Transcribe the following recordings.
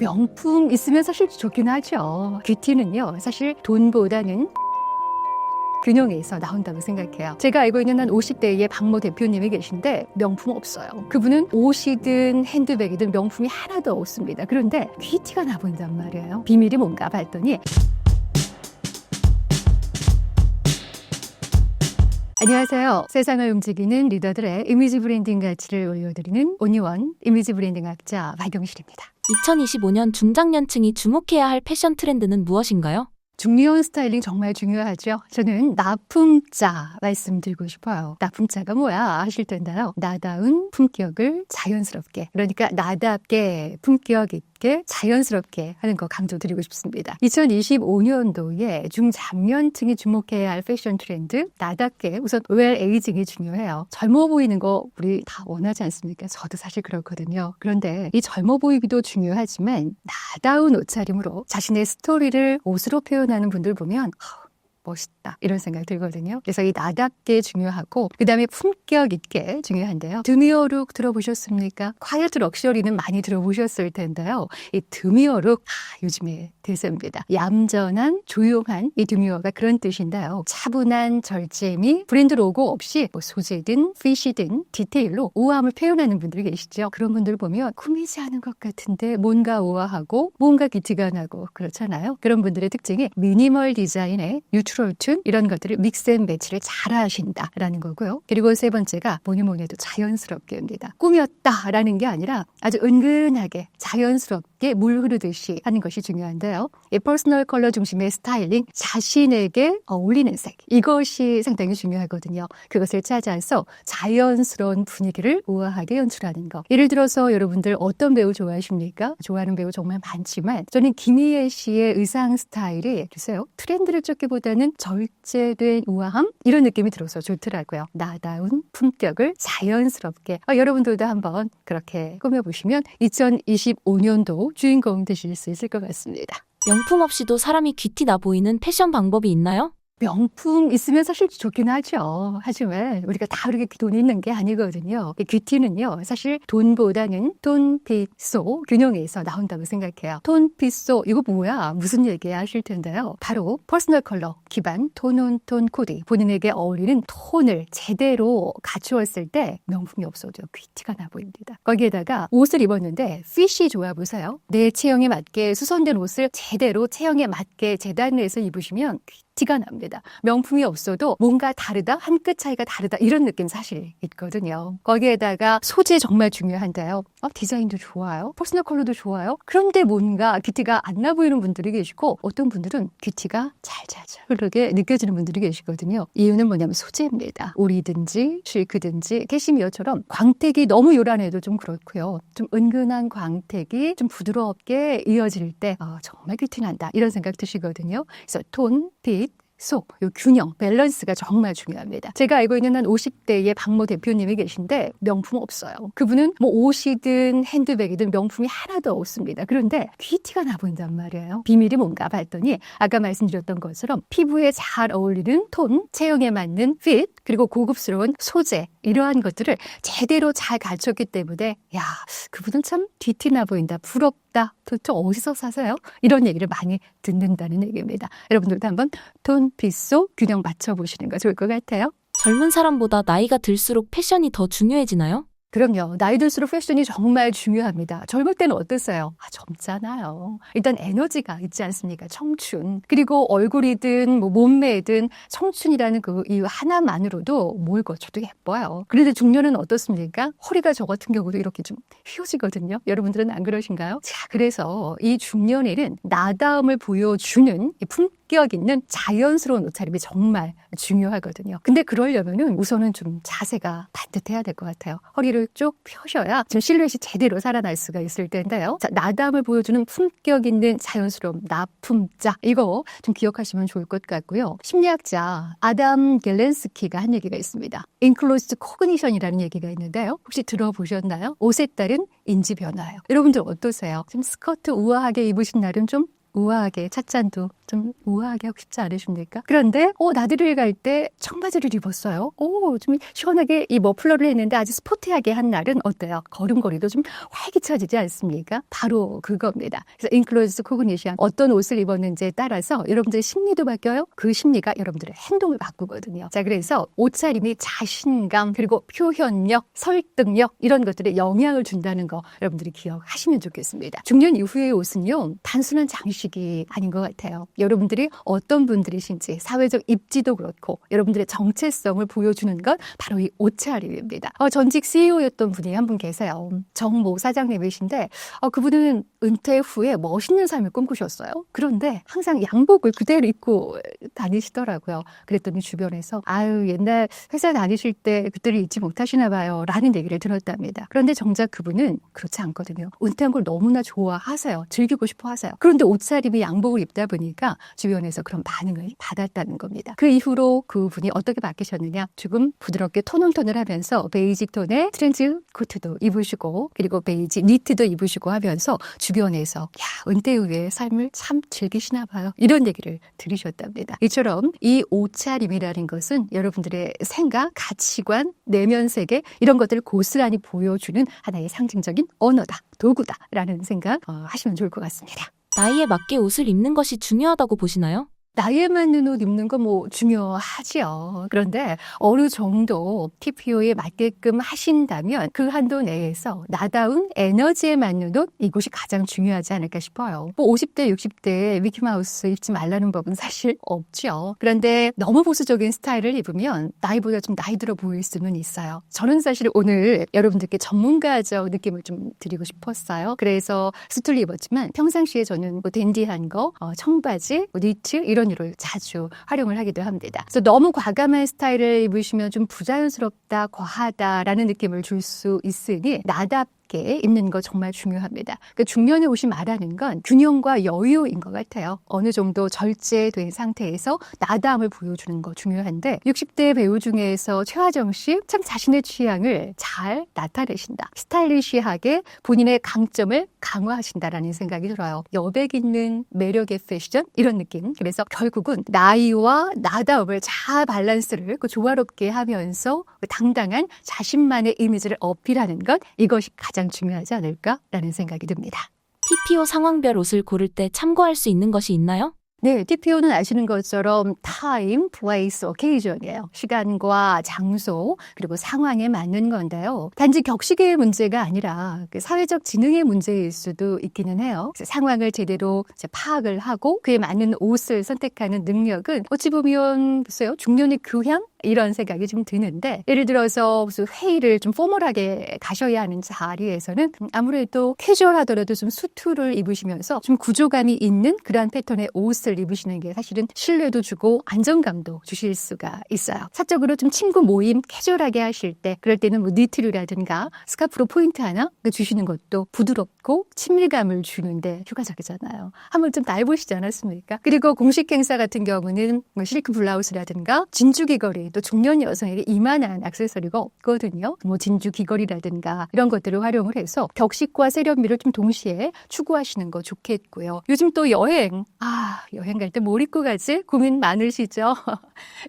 명품 있으면 사실 좋긴 하죠. 뷰티는요, 사실 돈보다는 균형에서 나온다고 생각해요. 제가 알고 있는 한 50대의 박모 대표님이 계신데 명품 없어요. 그분은 옷이든 핸드백이든 명품이 하나도 없습니다. 그런데 뷰티가 나본단 말이에요. 비밀이 뭔가 봤더니 안녕하세요. 세상을 움직이는 리더들의 이미지 브랜딩 가치를 올려드리는 온유원 이미지 브랜딩 학자 박영실입니다. 2025년 중장년층이 주목해야 할 패션 트렌드는 무엇인가요? 중년 스타일링 정말 중요하죠. 저는 나품자 말씀드리고 싶어요. 나품자가 뭐야 하실 텐데요. 나다운 품격을 자연스럽게, 그러니까 나답게 품격 있게 자연스럽게 하는 거 강조드리고 싶습니다. 2025년도에 중장년층이 주목해야 할 패션 트렌드, 나답게 우선 웰 에이징이 중요해요. 젊어 보이는 거 우리 다 원하지 않습니까? 저도 사실 그렇거든요. 그런데 이 젊어 보이기도 중요하지만 나다운 옷차림으로 자신의 스토리를 옷으로 표현하는 분들 보면 멋있다 이런 생각 들거든요. 그래서 이 나답게 중요하고 그 다음에 품격 있게 중요한데요. 드미어룩 들어보셨습니까? 콰이어트 럭셔리는 많이 들어보셨을 텐데요. 이 드미어룩 요즘에 대세입니다. 얌전한 조용한 이 드미어가 그런 뜻인데요. 차분한 절제미, 브랜드 로고 없이 뭐 소재든 핏이든 디테일로 우아함을 표현하는 분들이 계시죠. 그런 분들 보면 꾸미지 않은 것 같은데 뭔가 우아하고 뭔가 기티가 나고 그렇잖아요. 그런 분들의 특징이 미니멀 디자인의 뉴트럴 튠 이런 것들을 믹스 앤 매치를 잘 하신다라는 거고요. 그리고 세 번째가 뭐니 해도 자연스럽게입니다. 꾸몄다라는 게 아니라 아주 은근하게 자연스럽게 물 흐르듯이 하는 것이 중요한데요. 이 퍼스널 컬러 중심의 스타일링, 자신에게 어울리는 색, 이것이 상당히 중요하거든요. 그것을 찾아서 자연스러운 분위기를 우아하게 연출하는 것. 예를 들어서 여러분들 어떤 배우 좋아하십니까? 좋아하는 배우 정말 많지만 저는 김희애 씨의 의상 스타일이 글쎄요, 트렌드를 쫓기보다는 절제된 우아함 이런 느낌이 들어서 좋더라고요. 나다운 품격을 자연스럽게 여러분들도 한번 그렇게 꾸며보시면 2025년도 주인공 되실 수 있을 것 같습니다. 명품 없이도 사람이 귀티 나 보이는 패션 방법이 있나요? 명품 있으면 사실 좋긴 하죠. 하지만 우리가 다 그렇게 돈이 있는 게 아니거든요. 뷰티는요, 사실 돈보다는 톤, 핏, 소 균형에서 나온다고 생각해요. 톤, 핏, 소 이거 뭐야? 무슨 얘기야 하실 텐데요. 바로 퍼스널 컬러 기반 톤, 온, 톤, 코디 본인에게 어울리는 톤을 제대로 갖추었을 때 명품이 없어도 뷰티가 나 보입니다. 거기에다가 옷을 입었는데 핏이 좋아 보세요. 내 체형에 맞게 수선된 옷을 제대로 체형에 맞게 재단해서 입으시면 티가 납니다. 명품이 없어도 뭔가 다르다, 한 끗 차이가 다르다 이런 느낌 사실 있거든요. 거기에다가 소재 정말 중요한데요. 디자인도 좋아요. 퍼스널 컬러도 좋아요. 그런데 뭔가 뷰티가 안 나 보이는 분들이 계시고 어떤 분들은 뷰티가 잘잘잘 흐르게 느껴지는 분들이 계시거든요. 이유는 뭐냐면 소재입니다. 울이든지 실크든지 캐시미어처럼 광택이 너무 요란해도 좀 그렇고요. 좀 은근한 광택이 좀 부드럽게 이어질 때 정말 뷰티 난다 이런 생각 드시거든요. 그래서 톤, 핏, 소, 요 균형, 밸런스가 정말 중요합니다. 제가 알고 있는 한 50대의 박모 대표님이 계신데 명품 없어요. 그분은 뭐 옷이든 핸드백이든 명품이 하나도 없습니다. 그런데 뷰티가 나 보인단 말이에요. 비밀이 뭔가 봤더니 아까 말씀드렸던 것처럼 피부에 잘 어울리는 톤, 체형에 맞는 핏, 그리고 고급스러운 소재 이러한 것들을 제대로 잘 갖췄기 때문에 야, 그분은 참 뷰티 나 보인다, 부럽다. 도대체 어디서 사세요? 이런 얘기를 많이 듣는다는 얘기입니다. 여러분들도 한번 톤, 핏, 소 균형 맞춰보시는 거 좋을 것 같아요. 젊은 사람보다 나이가 들수록 패션이 더 중요해지나요? 그럼요. 나이 들수록 패션이 정말 중요합니다. 젊을 때는 어땠어요? 젊잖아요. 일단 에너지가 있지 않습니까? 청춘. 그리고 얼굴이든 뭐 몸매든 청춘이라는 그 이유 하나만으로도 뭘 거쳐도 예뻐요. 그런데 중년은 어떻습니까? 허리가 저 같은 경우도 이렇게 좀 휘어지거든요. 여러분들은 안 그러신가요? 자, 그래서 이 중년에는 나다움을 보여주는 이 품격 있는 자연스러운 옷차림이 정말 중요하거든요. 근데 그러려면은 우선은 좀 자세가 반듯해야 될 것 같아요. 허리를 쭉 펴셔야 좀 실루엣이 제대로 살아날 수가 있을 텐데요. 자, 나담을 보여주는 품격 있는 자연스러움, 나품자. 이거 좀 기억하시면 좋을 것 같고요. 심리학자 아담 겔렌스키가 한 얘기가 있습니다. 인클로즈드 코그니션이라는 얘기가 있는데요. 혹시 들어보셨나요? 옷에 따른 인지 변화예요. 여러분들 어떠세요? 좀 스커트 우아하게 입으신 날은 좀 우아하게 찻잔도 좀 우아하게 하고 싶지 않으십니까? 그런데 나들이를 갈 때 청바지를 입었어요. 좀 시원하게 이 머플러를 했는데 아주 스포티하게 한 날은 어때요? 걸음걸이도 좀 활기차지지 않습니까? 바로 그겁니다. 그래서 인클로즈 코그니션, 어떤 옷을 입었는지에 따라서 여러분들의 심리도 바뀌어요. 그 심리가 여러분들의 행동을 바꾸거든요. 자, 그래서 옷차림이 자신감 그리고 표현력, 설득력 이런 것들에 영향을 준다는 거 여러분들이 기억하시면 좋겠습니다. 중년 이후의 옷은요, 단순한 장식이 아닌 것 같아요. 여러분들이 어떤 분들이신지 사회적 입지도 그렇고 여러분들의 정체성을 보여주는 것 바로 이 옷차림입니다. 전직 CEO였던 분이 한 분 계세요. 정모 사장님이신데 그분은 은퇴 후에 멋있는 삶을 꿈꾸셨어요. 그런데 항상 양복을 그대로 입고 다니시더라고요. 그랬더니 주변에서 옛날 회사 다니실 때 그때를 잊지 못하시나 봐요 라는 얘기를 들었답니다. 그런데 정작 그분은 그렇지 않거든요. 은퇴한 걸 너무나 좋아하세요. 즐기고 싶어 하세요. 그런데 옷차림이 양복을 입다 보니까 주변에서 그런 반응을 받았다는 겁니다. 그 이후로 그분이 어떻게 바뀌셨느냐, 조금 부드럽게 톤온톤을 하면서 베이지 톤의 트렌즈 코트도 입으시고 그리고 베이지 니트도 입으시고 하면서 주변에서 은퇴 후의 삶을 참 즐기시나 봐요 이런 얘기를 들으셨답니다. 이처럼 이 옷차림이라는 것은 여러분들의 생각, 가치관, 내면 세계 이런 것들을 고스란히 보여주는 하나의 상징적인 언어다, 도구다 라는 생각 하시면 좋을 것 같습니다. 나이에 맞게 옷을 입는 것이 중요하다고 보시나요? 나이에 맞는 옷 입는 거 중요하지요. 그런데 어느 정도 TPO에 맞게끔 하신다면 그 한도 내에서 나다운 에너지에 맞는 옷, 이것이 가장 중요하지 않을까 싶어요. 50대, 60대에 미키마우스 입지 말라는 법은 사실 없죠. 그런데 너무 보수적인 스타일을 입으면 나이보다 좀 나이 들어 보일 수는 있어요. 저는 사실 오늘 여러분들께 전문가적 느낌을 좀 드리고 싶었어요. 그래서 수트를 입었지만 평상시에 저는 댄디한 거, 청바지, 니트 이런 유를 자주 활용을 하기도 합니다. 그래서 너무 과감한 스타일을 입으시면 좀 부자연스럽다, 과하다라는 느낌을 줄 수 있으니 나답게 입는 거 정말 중요합니다. 그러니까 중년의 옷이 말하는 건 균형과 여유인 것 같아요. 어느 정도 절제된 상태에서 나다움을 보여주는 거 중요한데 60대 배우 중에서 최하정 씨 참 자신의 취향을 잘 나타내신다. 스타일리시하게 본인의 강점을 강화하신다라는 생각이 들어요. 여백 있는 매력의 패션 이런 느낌. 그래서 결국은 나이와 나다움을 잘 밸런스를 조화롭게 하면서 당당한 자신만의 이미지를 어필하는 것, 이것이 가장 중요하지 않을까라는 생각이 듭니다. TPO 상황별 옷을 고를 때 참고할 수 있는 것이 있나요? 네, TPO는 아시는 것처럼 time, place, occasion이에요. 시간과 장소 그리고 상황에 맞는 건데요. 단지 격식의 문제가 아니라 사회적 지능의 문제일 수도 있기는 해요. 상황을 제대로 파악을 하고 그에 맞는 옷을 선택하는 능력은 어찌 보면 글쎄요, 중년의 교양? 이런 생각이 좀 드는데 예를 들어서 무슨 회의를 좀 포멀하게 가셔야 하는 자리에서는 아무래도 캐주얼하더라도 좀 수트를 입으시면서 좀 구조감이 있는 그러한 패턴의 옷을 입으시는 게 사실은 신뢰도 주고 안정감도 주실 수가 있어요. 사적으로 좀 친구 모임 캐주얼하게 하실 때 그럴 때는 니트류라든가 스카프로 포인트 하나 주시는 것도 부드럽고 친밀감을 주는데 효과적이잖아요. 한번 좀 나해보시지 않았습니까? 그리고 공식 행사 같은 경우는 실크 블라우스라든가 진주 귀걸이, 또 중년 여성에게 이만한 액세서리가 없거든요. 진주 귀걸이라든가 이런 것들을 활용을 해서 격식과 세련미를 좀 동시에 추구하시는 거 좋겠고요. 요즘 또 여행 갈 때 뭘 입고 가지? 고민 많으시죠?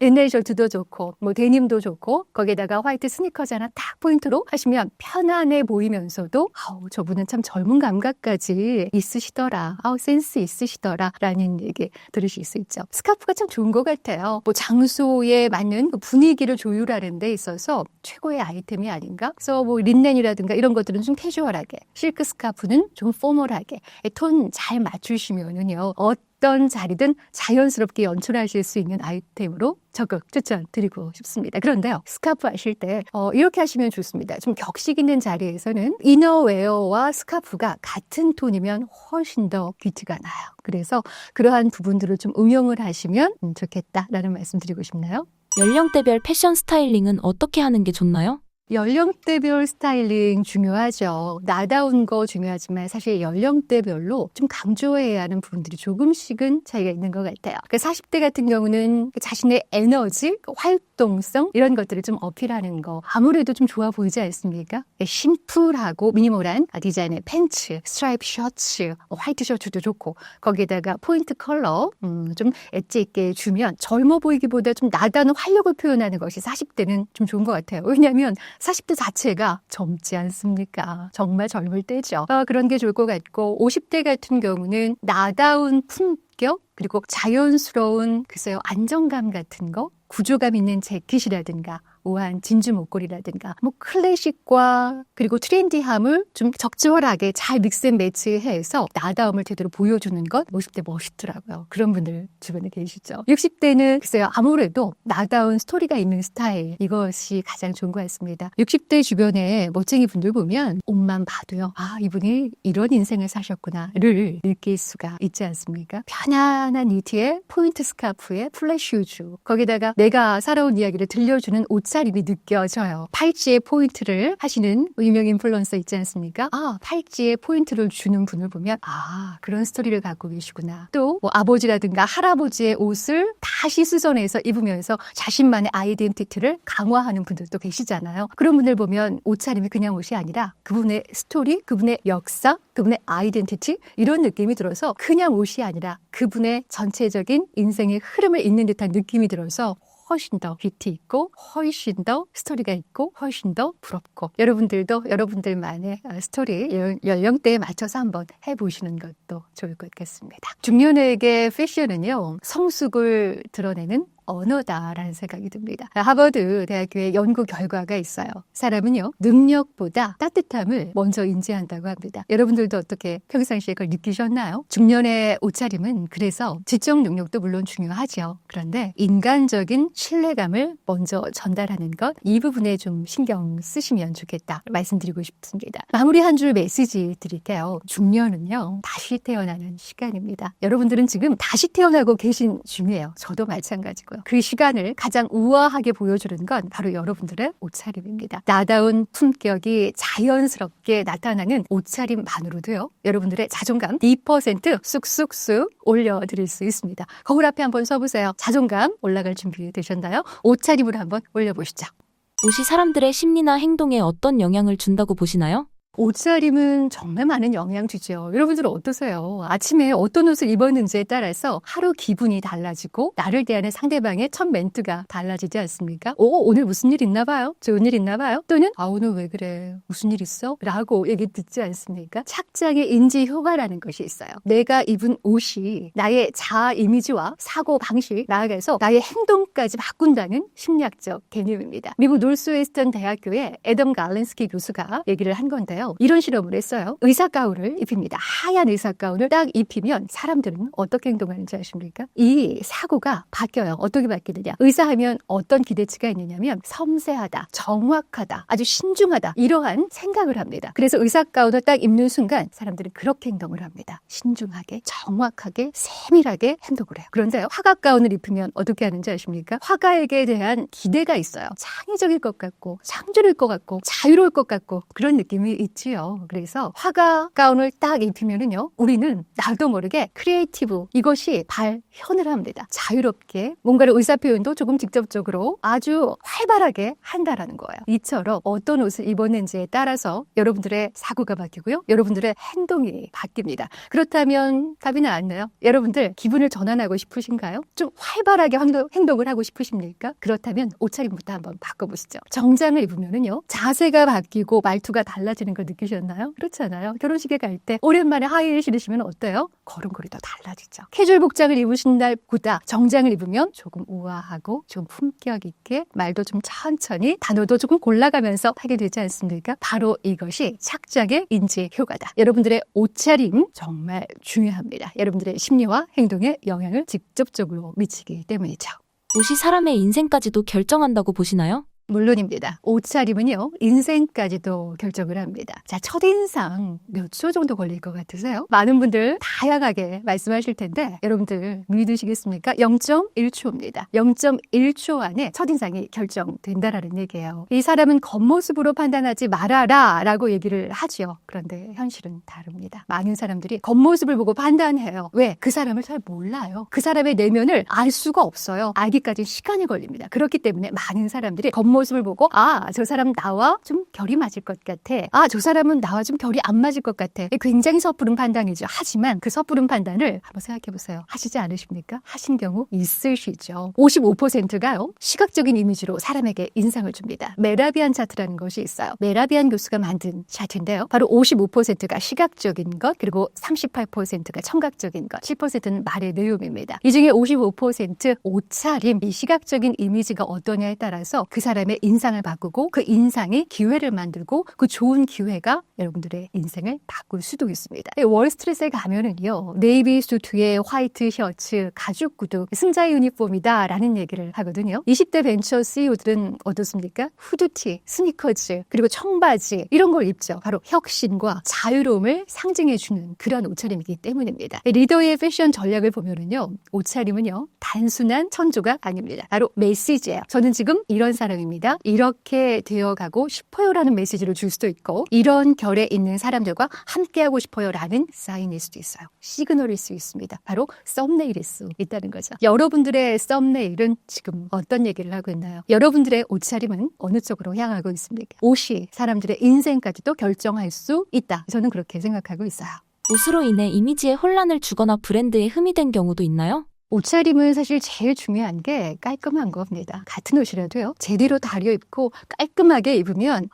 린넨 셔츠도 좋고 데님도 좋고 거기에다가 화이트 스니커즈 하나 딱 포인트로 하시면 편안해 보이면서도 저분은 참 젊은 감각까지 있으시더라. 센스 있으시더라 라는 얘기 들으실 수 있죠. 스카프가 참 좋은 것 같아요. 장소에 맞는 분위기를 조율하는 데 있어서 최고의 아이템이 아닌가? 그래서 린넨이라든가 이런 것들은 좀 캐주얼하게, 실크 스카프는 좀 포멀하게 톤 잘 맞추시면은요, 어떤 자리든 자연스럽게 연출하실 수 있는 아이템으로 적극 추천드리고 싶습니다. 그런데요, 스카프 하실 때 이렇게 하시면 좋습니다. 좀 격식 있는 자리에서는 이너웨어와 스카프가 같은 톤이면 훨씬 더 뷰티가 나요. 그래서 그러한 부분들을 좀 응용을 하시면 좋겠다라는 말씀 드리고 싶나요? 연령대별 패션 스타일링은 어떻게 하는 게 좋나요? 연령대별 스타일링 중요하죠. 나다운 거 중요하지만 사실 연령대별로 좀 강조해야 하는 부분들이 조금씩은 차이가 있는 것 같아요. 40대 같은 경우는 자신의 에너지, 활동, 활동성 이런 것들을 좀 어필하는 거 아무래도 좀 좋아 보이지 않습니까? 심플하고 미니멀한 디자인의 팬츠, 스트라이프 셔츠, 화이트 셔츠도 좋고 거기에다가 포인트 컬러 좀 엣지 있게 주면 젊어 보이기보다 좀 나다운 활력을 표현하는 것이 40대는 좀 좋은 것 같아요. 왜냐하면 40대 자체가 젊지 않습니까? 정말 젊을 때죠. 그런 게 좋을 것 같고 50대 같은 경우는 나다운 품격 그리고 자연스러운 글쎄요 안정감 같은 거 구조감 있는 재킷이라든가 우아한 진주 목걸이라든가 뭐 클래식과 그리고 트렌디함을 좀 적절하게 잘 믹스 앤 매치해서 나다움을 제대로 보여주는 것 50대 멋있더라고요. 그런 분들 주변에 계시죠. 60대는 글쎄요 아무래도 나다운 스토리가 있는 스타일 이것이 가장 좋은 것 같습니다. 60대 주변에 멋쟁이 분들 보면 옷만 봐도요 아 이분이 이런 인생을 사셨구나를 느낄 수가 있지 않습니까? 편안한 니트에 포인트 스카프에 플랫 슈즈 거기다가 내가 살아온 이야기를 들려주는 옷차림이 느껴져요. 팔찌에 포인트를 하시는 유명 인플루언서 있지 않습니까? 팔찌에 포인트를 주는 분을 보면 그런 스토리를 갖고 계시구나. 또 뭐 아버지라든가 할아버지의 옷을 다시 수선해서 입으면서 자신만의 아이덴티티를 강화하는 분들도 계시잖아요. 그런 분들 보면 옷차림이 그냥 옷이 아니라 그분의 스토리, 그분의 역사, 그분의 아이덴티티 이런 느낌이 들어서 그냥 옷이 아니라 그분의 전체적인 인생의 흐름을 잇는 듯한 느낌이 들어서 훨씬 더 뷰티 있고 훨씬 더 스토리가 있고 훨씬 더 부럽고 여러분들도 여러분들만의 스토리 연령대에 맞춰서 한번 해보시는 것도 좋을 것 같습니다. 중년에게 패션은요 성숙을 드러내는 언어다라는 생각이 듭니다. 하버드 대학교의 연구 결과가 있어요. 사람은요 능력보다 따뜻함을 먼저 인지한다고 합니다. 여러분들도 어떻게 평상시에 그걸 느끼셨나요? 중년의 옷차림은 그래서 지적 능력도 물론 중요하죠. 그런데 인간적인 신뢰감을 먼저 전달하는 것 이 부분에 좀 신경 쓰시면 좋겠다 말씀드리고 싶습니다. 마무리 한 줄 메시지 드릴게요. 중년은요 다시 태어나는 시간입니다. 여러분들은 지금 다시 태어나고 계신 중이에요. 저도 마찬가지고 그 시간을 가장 우아하게 보여주는 건 바로 여러분들의 옷차림입니다. 나다운 품격이 자연스럽게 나타나는 옷차림만으로도요. 여러분들의 자존감 2% 쑥쑥쑥 올려드릴 수 있습니다. 거울 앞에 한번 서보세요. 자존감 올라갈 준비 되셨나요? 옷차림으로 한번 올려보시죠. 옷이 사람들의 심리나 행동에 어떤 영향을 준다고 보시나요? 옷차림은 정말 많은 영향 주죠. 여러분들은 어떠세요? 아침에 어떤 옷을 입었는지에 따라서 하루 기분이 달라지고 나를 대하는 상대방의 첫 멘트가 달라지지 않습니까? 오늘 무슨 일 있나 봐요? 좋은 일 있나 봐요? 또는 오늘 왜 그래? 무슨 일 있어? 라고 얘기 듣지 않습니까? 착장의 인지 효과라는 것이 있어요. 내가 입은 옷이 나의 자아 이미지와 사고 방식, 나아가서 나의 행동까지 바꾼다는 심리학적 개념입니다. 미국 노스웨스턴 대학교의 애덤 갈렌스키 교수가 얘기를 한 건데요. 이런 실험을 했어요. 의사가운을 입힙니다. 하얀 의사가운을 딱 입히면 사람들은 어떻게 행동하는지 아십니까? 이 사고가 바뀌어요. 어떻게 바뀌느냐? 의사하면 어떤 기대치가 있느냐면 섬세하다, 정확하다, 아주 신중하다 이러한 생각을 합니다. 그래서 의사가운을 딱 입는 순간 사람들은 그렇게 행동을 합니다. 신중하게, 정확하게, 세밀하게 행동을 해요. 그런데 화가가운을 입으면 어떻게 하는지 아십니까? 화가에게 대한 기대가 있어요. 창의적일 것 같고 창조일 것 같고 자유로울 것 같고 그런 느낌이 있지요. 그래서 화가 가운을 딱 입히면은요, 우리는 나도 모르게 크리에이티브 이것이 발현을 합니다. 자유롭게 뭔가를 의사 표현도 조금 직접적으로 아주 활발하게 한다라는 거예요. 이처럼 어떤 옷을 입었는지에 따라서 여러분들의 사고가 바뀌고요, 여러분들의 행동이 바뀝니다. 그렇다면 답이 나왔나요? 여러분들 기분을 전환하고 싶으신가요? 좀 활발하게 행동을 하고 싶으십니까? 그렇다면 옷차림부터 한번 바꿔보시죠. 정장을 입으면은요, 자세가 바뀌고 말투가 달라지는 걸 느끼셨나요? 그렇잖아요. 결혼식에 갈 때 오랜만에 하이힐 신으시면 어때요? 걸음걸이도 달라지죠. 캐주얼 복장을 입으신 날보다 정장을 입으면 조금 우아하고 조금 품격 있게 말도 좀 천천히 단어도 조금 골라가면서 하게 되지 않습니까? 바로 이것이 착장의 인지 효과다. 여러분들의 옷차림 정말 중요합니다. 여러분들의 심리와 행동에 영향을 직접적으로 미치기 때문이죠. 옷이 사람의 인생까지도 결정한다고 보시나요? 물론입니다. 옷차림은요, 인생까지도 결정을 합니다. 자, 첫인상 몇 초 정도 걸릴 것 같으세요? 많은 분들 다양하게 말씀하실 텐데 여러분들 믿으시겠습니까? 0.1초입니다. 0.1초 안에 첫인상이 결정된다라는 얘기예요. 이 사람은 겉모습으로 판단하지 말아라 라고 얘기를 하죠. 그런데 현실은 다릅니다. 많은 사람들이 겉모습을 보고 판단해요. 왜? 그 사람을 잘 몰라요. 그 사람의 내면을 알 수가 없어요. 알기까지 시간이 걸립니다. 그렇기 때문에 많은 사람들이 겉모습을 보고 저 사람 나와 좀 결이 맞을 것 같아. 저 사람은 나와 좀 결이 안 맞을 것 같아. 굉장히 섣부른 판단이죠. 하지만 그 섣부른 판단을 한번 생각해 보세요. 하시지 않으십니까? 하신 경우 있으시죠. 55%가요. 시각적인 이미지로 사람에게 인상을 줍니다. 메라비안 차트라는 것이 있어요. 메라비안 교수가 만든 차트인데요. 바로 55%가 시각적인 것, 그리고 38%가 청각적인 것, 7%는 말의 내용입니다. 이 중에 55% 옷차림, 이 시각적인 이미지가 어떠냐에 따라서 그 사람의 인상을 바꾸고 그 인상이 기회를 만들고 그 좋은 기회가 여러분들의 인생을 바꿀 수도 있습니다. 월스트리트에 가면은요, 네이비 수트에 화이트 셔츠, 가죽 구두, 승자의 유니폼이다 라는 얘기를 하거든요. 20대 벤처 CEO들은 어떻습니까? 후드티, 스니커즈, 그리고 청바지 이런 걸 입죠. 바로 혁신과 자유로움을 상징해주는 그런 옷차림이기 때문입니다. 리더의 패션 전략을 보면은요, 옷차림은요, 단순한 천조가 아닙니다. 바로 메시지예요. 저는 지금 이런 사람입니다. 이렇게 되어가고 싶어요라는 메시지를 줄 수도 있고, 이런 결에 있는 사람들과 함께하고 싶어요라는 사인일 수도 있어요. 시그널일 수 있습니다. 바로 썸네일일 수 있다는 거죠. 여러분들의 썸네일은 지금 어떤 얘기를 하고 있나요? 여러분들의 옷차림은 어느 쪽으로 향하고 있습니까? 옷이 사람들의 인생까지도 결정할 수 있다. 저는 그렇게 생각하고 있어요. 옷으로 인해 이미지에 혼란을 주거나 브랜드에 흠이 된 경우도 있나요? 옷차림은 사실 제일 중요한 게 깔끔한 겁니다. 같은 옷이라도요, 제대로 다려입고 깔끔하게 입으면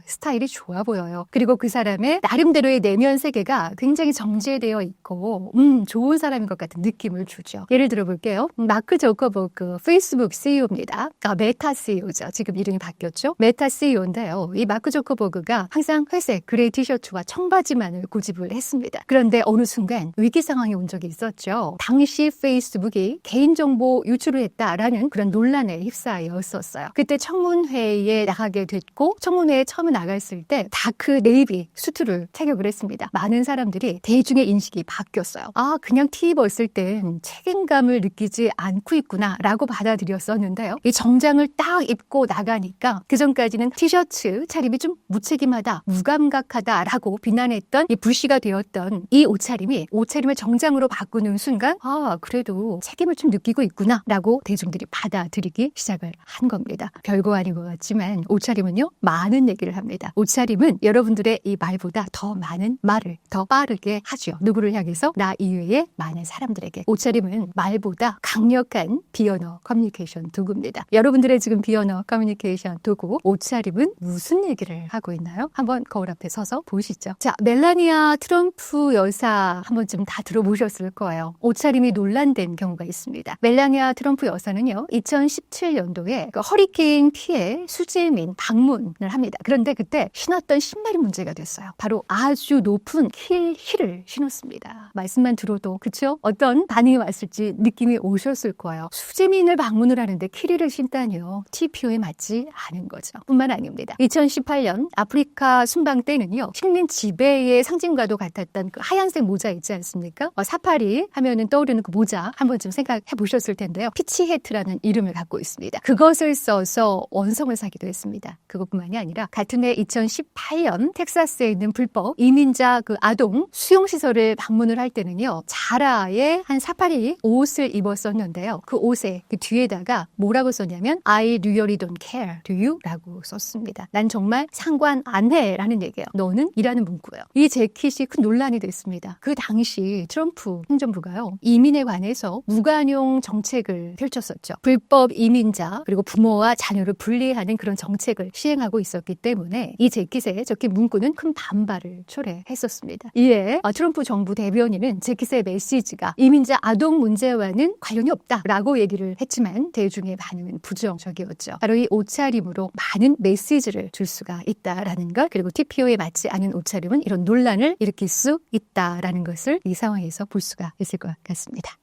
스타일이 좋아 보여요. 그리고 그 사람의 나름대로의 내면 세계가 굉장히 정제되어 있고 좋은 사람인 것 같은 느낌을 주죠. 예를 들어 볼게요. 마크 저커버그 페이스북 CEO입니다. 메타 CEO죠. 지금 이름이 바뀌었죠. 메타 CEO인데요. 이 마크 저커버그가 항상 회색 그레이 티셔츠와 청바지만을 고집을 했습니다. 그런데 어느 순간 위기 상황이 온 적이 있었죠. 당시 페이스북이 개인정보 유출을 했다라는 그런 논란에 휩싸였었어요. 그때 청문회에 나가게 됐고, 청문회에 처음 나갔을 때 다크 네이비 수트를 착용을 했습니다. 많은 사람들이 대중의 인식이 바뀌었어요. 그냥 티 입었을 땐 책임감을 느끼지 않고 있구나 라고 받아들였었는데요. 이 정장을 딱 입고 나가니까 그전까지는 티셔츠 차림이 좀 무책임하다, 무감각하다라고 비난했던 이 불씨가 되었던 이 옷차림을 정장으로 바꾸는 순간 그래도 책임을 좀 느끼고 있구나 라고 대중들이 받아들이기 시작을 한 겁니다. 별거 아닌 것 같지만 옷차림은요, 많은 얘기를 합니다. 옷차림은 여러분들의 이 말보다 더 많은 말을 더 빠르게 하죠. 누구를 향해서? 나 이외의 많은 사람들에게. 옷차림은 말보다 강력한 비언어 커뮤니케이션 도구입니다. 여러분들의 지금 비언어 커뮤니케이션 도구 옷차림은 무슨 얘기를 하고 있나요? 한번 거울 앞에 서서 보시죠. 자, 멜라니아 트럼프 여사 한 번쯤 다 들어보셨을 거예요. 옷차림이 논란된 경우가 있습니다. 멜라니아 트럼프 여사는요, 2017년도에 허리케인 피해 수질민 방문을 합니다. 그런데 그때 신었던 신발이 문제가 됐어요. 바로 아주 높은 힐을 신었습니다. 말씀만 들어도 그쵸? 어떤 반응이 왔을지 느낌이 오셨을 거예요. 수질민을 방문을 하는데 힐을 신다니요, TPO에 맞지 않은 거죠. 뿐만 아닙니다. 2018년 아프리카 순방 때는요, 식민 지배의 상징과도 같았던 그 하얀색 모자 있지 않습니까? 사파리 하면은 떠오르는 그 모자 한 번쯤 생각해 보셨을 텐데요. 피치해트라는 이름을 갖고 있습니다. 그것을 써서 원성을 사기도 했습니다. 그것뿐만이 아니라 같은 해 2018년 텍사스에 있는 불법 이민자 그 아동 수용시설을 방문을 할 때는요, 자라의 한 사파리 옷을 입었었는데요. 그 옷에 그 뒤에다가 뭐라고 썼냐면 I really don't care, do you? 라고 썼습니다. 난 정말 상관 안 해 라는 얘기예요. 너는? 이라는 문구예요. 이 재킷이 큰 논란이 됐습니다. 그 당시 트럼프 행정부가요, 이민에 관해서 무관용 정책을 펼쳤었죠. 불법 이민자 그리고 부모와 자녀를 분리하는 그런 정책을 시행하고 있었기 때문에 이 재킷에 적힌 문구는 큰 반발을 초래했었습니다. 이에 트럼프 정부 대변인은 재킷의 메시지가 이민자 아동 문제와는 관련이 없다라고 얘기를 했지만 대중의 반응은 부정적이었죠. 바로 이 옷차림으로 많은 메시지를 줄 수가 있다라는 것, 그리고 TPO에 맞지 않은 옷차림은 이런 논란을 일으킬 수 있다라는 것을 이 상황에서 볼 수가 있을 것 같습니다.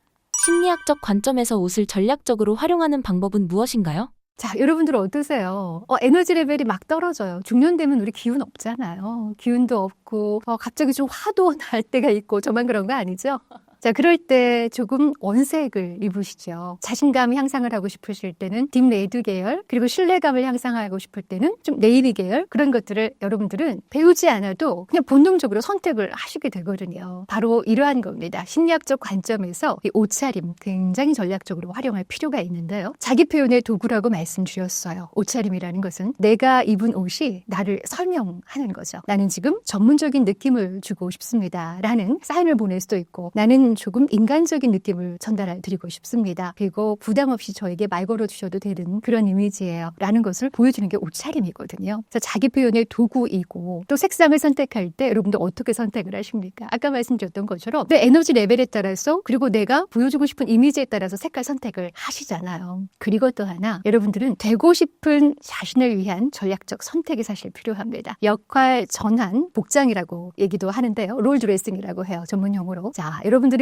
심리학적 관점에서 옷을 전략적으로 활용하는 방법은 무엇인가요? 자, 여러분들 어떠세요? 에너지 레벨이 막 떨어져요. 중년 되면 우리 기운 없잖아요. 기운도 없고 갑자기 좀 화도 날 때가 있고 저만 그런 거 아니죠? 자, 그럴 때 조금 원색을 입으시죠. 자신감 향상을 하고 싶으실 때는 딥 레드 계열, 그리고 신뢰감을 향상하고 싶을 때는 좀 네이비 계열, 그런 것들을 여러분들은 배우지 않아도 그냥 본능적으로 선택을 하시게 되거든요. 바로 이러한 겁니다. 심리학적 관점에서 이 옷차림 굉장히 전략적으로 활용할 필요가 있는데요. 자기 표현의 도구라고 말씀드렸어요. 옷차림이라는 것은 내가 입은 옷이 나를 설명하는 거죠. 나는 지금 전문적인 느낌을 주고 싶습니다. 라는 사인을 보낼 수도 있고, 나는 조금 인간적인 느낌을 전달해 드리고 싶습니다. 그리고 부담 없이 저에게 말 걸어 주셔도 되는 그런 이미지예요. 라는 것을 보여주는 게 옷차림이거든요. 그래서 자기 표현의 도구이고, 또 색상을 선택할 때 여러분들 어떻게 선택을 하십니까? 아까 말씀드렸던 것처럼 내 에너지 레벨에 따라서, 그리고 내가 보여주고 싶은 이미지에 따라서 색깔 선택을 하시잖아요. 그리고 또 하나, 여러분들은 되고 싶은 자신을 위한 전략적 선택이 사실 필요합니다. 역할 전환, 복장이라고 얘기도 하는데요. 롤 드레싱이라고 해요. 전문 용어로. 자, 여러분들은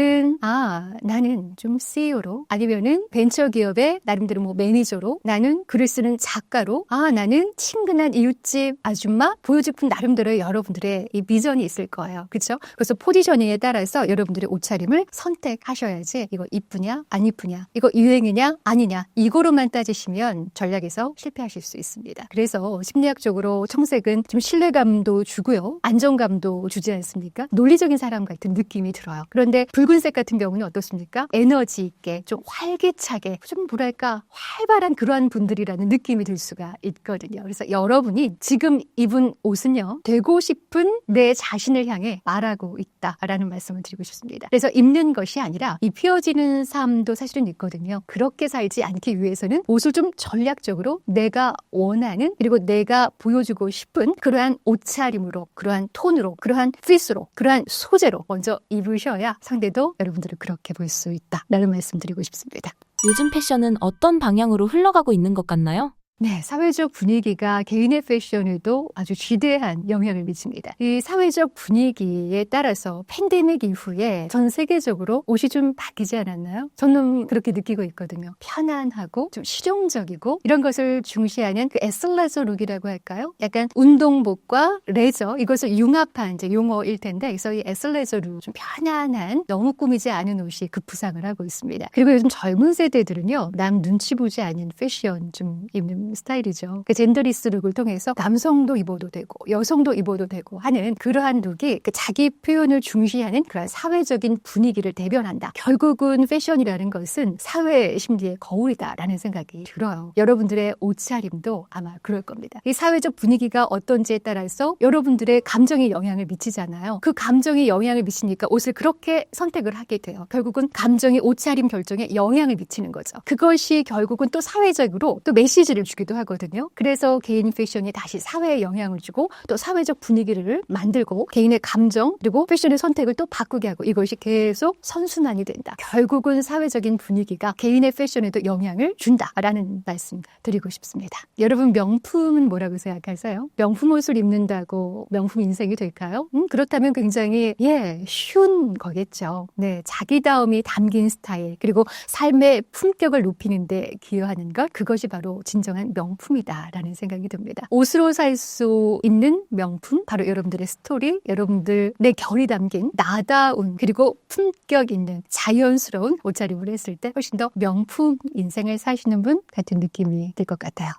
나는 좀 CEO로, 아니면은 벤처기업의 나름대로 뭐 매니저로, 나는 글을 쓰는 작가로, 나는 친근한 이웃집 아줌마, 보여주고 싶은 나름대로의 여러분들의 이 비전이 있을 거예요. 그렇죠? 그래서 포지셔닝에 따라서 여러분들의 옷차림을 선택하셔야지, 이거 이쁘냐 안 이쁘냐, 이거 유행이냐 아니냐, 이거로만 따지시면 전략에서 실패하실 수 있습니다. 그래서 심리학적으로 청색은 좀 신뢰감도 주고요, 안정감도 주지 않습니까? 논리적인 사람 같은 느낌이 들어요. 그런데 붉은색 같은 경우는 어떻습니까? 에너지 있게, 좀 활기차게, 좀 뭐랄까 활발한 그러한 분들이라는 느낌이 들 수가 있거든요. 그래서 여러분이 지금 입은 옷은요, 되고 싶은 내 자신을 향해 말하고 있다라는 말씀을 드리고 싶습니다. 그래서 입는 것이 아니라 입혀지는 삶도 사실은 있거든요. 그렇게 살지 않기 위해서는 옷을 좀 전략적으로 내가 원하는, 그리고 내가 보여주고 싶은 그러한 옷차림으로, 그러한 톤으로, 그러한 핏으로, 그러한 소재로 먼저 입으셔야 상대도 여러분들을 그렇게 볼 수 있다라는 말씀 드리고 싶습니다. 요즘 패션은 어떤 방향으로 흘러가고 있는 것 같나요? 네, 사회적 분위기가 개인의 패션에도 아주 지대한 영향을 미칩니다. 이 사회적 분위기에 따라서 팬데믹 이후에 전 세계적으로 옷이 좀 바뀌지 않았나요? 저는 그렇게 느끼고 있거든요. 편안하고 좀 실용적이고, 이런 것을 중시하는 그 애슬레저 룩이라고 할까요? 약간 운동복과 레저, 이것을 융합한 이제 용어일 텐데, 그래서 이 애슬레저 룩, 좀 편안한, 너무 꾸미지 않은 옷이 급부상을 하고 있습니다. 그리고 요즘 젊은 세대들은요, 남 눈치 보지 않은 패션 좀 입는 스타일이죠. 그 젠더리스 룩을 통해서 남성도 입어도 되고 여성도 입어도 되고 하는 그러한 룩이 그 자기 표현을 중시하는 그런 사회적인 분위기를 대변한다. 결국은 패션이라는 것은 사회 심리의 거울이다라는 생각이 들어요. 여러분들의 옷차림도 아마 그럴 겁니다. 이 사회적 분위기가 어떤지에 따라서 여러분들의 감정에 영향을 미치잖아요. 그 감정에 영향을 미치니까 옷을 그렇게 선택을 하게 돼요. 결국은 감정이 옷차림 결정에 영향을 미치는 거죠. 그것이 결국은 또 사회적으로 또 메시지를 주기도 하거든요. 그래서 개인 패션이 다시 사회에 영향을 주고, 또 사회적 분위기를 만들고, 개인의 감정 그리고 패션의 선택을 또 바꾸게 하고, 이것이 계속 선순환이 된다. 결국은 사회적인 분위기가 개인의 패션에도 영향을 준다라는 말씀 드리고 싶습니다. 여러분, 명품은 뭐라고 생각하세요? 명품 옷을 입는다고 명품 인생이 될까요? 그렇다면 굉장히 쉬운 거겠죠. 네, 자기다움이 담긴 스타일, 그리고 삶의 품격을 높이는 데 기여하는 것, 그것이 바로 진정한 명품이다라는 생각이 듭니다. 옷으로 살 수 있는 명품, 바로 여러분들의 스토리, 여러분들의 결이 담긴 나다운, 그리고 품격 있는 자연스러운 옷차림을 했을 때 훨씬 더 명품 인생을 사시는 분 같은 느낌이 들 것 같아요.